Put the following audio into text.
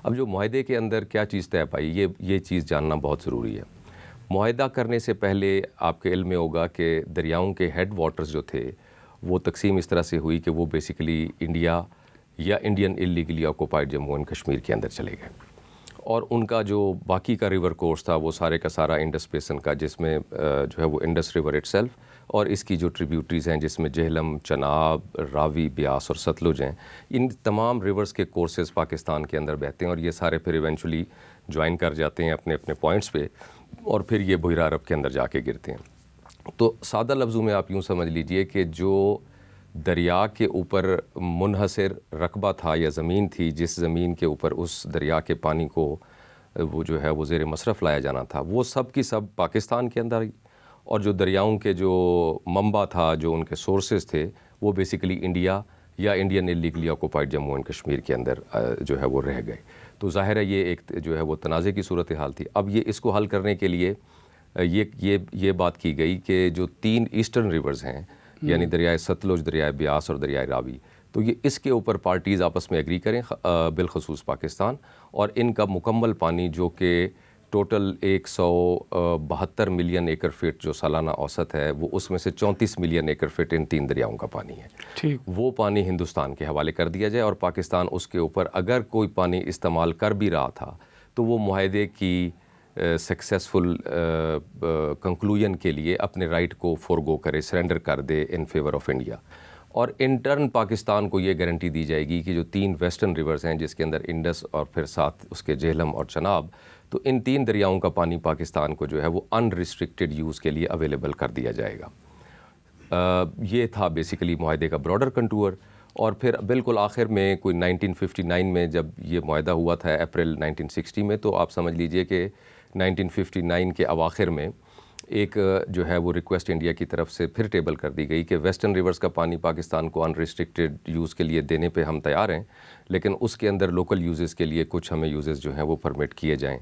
اب جو معاہدے کے اندر کیا چیز طے پائی، یہ چیز جاننا بہت ضروری ہے۔ معاہدہ کرنے سے پہلے آپ کے علم میں ہوگا کہ دریاؤں کے ہیڈ واٹرز جو تھے وہ تقسیم اس طرح سے ہوئی کہ وہ بیسیکلی انڈیا یا Indian illegally occupied Jammu and Kashmir کے اندر چلے گئے، اور ان کا جو باقی کا ریور کورس تھا وہ سارے کا سارا انڈس بیسن کا، جس میں جو ہے وہ انڈس ریور اٹ سیلف اور اس کی جو ٹریبیوٹریز ہیں جس میں جہلم، چناب، راوی، بیاس اور ستلج ہیں، ان تمام ریورز کے کورسز پاکستان کے اندر بہتے ہیں، اور یہ سارے پھر ایونچولی جوائن کر جاتے ہیں اپنے اپنے پوائنٹس پہ، اور پھر یہ بحیرہ عرب کے اندر جا کے گرتے ہیں۔ تو سادہ لفظوں میں آپ یوں سمجھ لیجئے کہ جو دریا کے اوپر منحصر رقبہ تھا یا زمین تھی، جس زمین کے اوپر اس دریا کے پانی کو وہ جو ہے وہ زیر مصرف لایا جانا تھا، وہ سب کی سب پاکستان کے اندر، اور جو دریاؤں کے جو منبع تھا، جو ان کے سورسز تھے، وہ بیسیکلی انڈیا یا Indian illegally occupied Jammu and Kashmir کے اندر جو ہے وہ رہ گئے۔ تو ظاہر ہے یہ ایک جو ہے وہ تنازع کی صورتحال تھی۔ اب یہ اس کو حل کرنے کے لیے یہ بات کی گئی کہ جو 3 ایسٹرن ریورز ہیں، یعنی دریائے ستلج، دریائے بیاس اور دریائے راوی، تو یہ اس کے اوپر پارٹیز آپس میں ایگری کریں، بالخصوص پاکستان، اور ان کا مکمل پانی جو کہ ٹوٹل 172 ملین ایکڑ فٹ جو سالانہ اوسط ہے، وہ اس میں سے 34 ملین ایکڑ فٹ ان 3 دریاؤں کا پانی ہے، ٹھیک، وہ پانی ہندوستان کے حوالے کر دیا جائے، اور پاکستان اس کے اوپر اگر کوئی پانی استعمال کر بھی رہا تھا تو وہ معاہدے کی سکسیسفل کنکلوژن کے لیے اپنے رائٹ کو فورگو کرے، سرنڈر کر دے ان فیور آف انڈیا، اور ان ٹرن پاکستان کو یہ گارنٹی دی جائے گی کہ جو 3 ویسٹرن ریورز ہیں جس کے اندر انڈس اور پھر ساتھ اس کے جہلم اور چناب، تو ان 3 دریاؤں کا پانی پاکستان کو جو ہے وہ ان ریسٹرکٹڈ یوز کے لیے اویلیبل کر دیا جائے گا۔ یہ تھا بیسیکلی معاہدے کا براڈر کنٹور، اور پھر بالکل آخر میں کوئی 1959 میں جب یہ معاہدہ ہوا تھا اپریل 1960 میں، تو آپ سمجھ لیجئے کہ 1959 کے اواخر میں ایک جو ہے وہ ریکویسٹ انڈیا کی طرف سے پھر ٹیبل کر دی گئی کہ ویسٹرن ریورز کا پانی پاکستان کو ان ریسٹرکٹڈ یوز کے لیے دینے پہ ہم تیار ہیں، لیکن اس کے اندر لوکل یوزز کے لیے کچھ ہمیں یوزز جو ہیں وہ پرمٹ کیے جائیں۔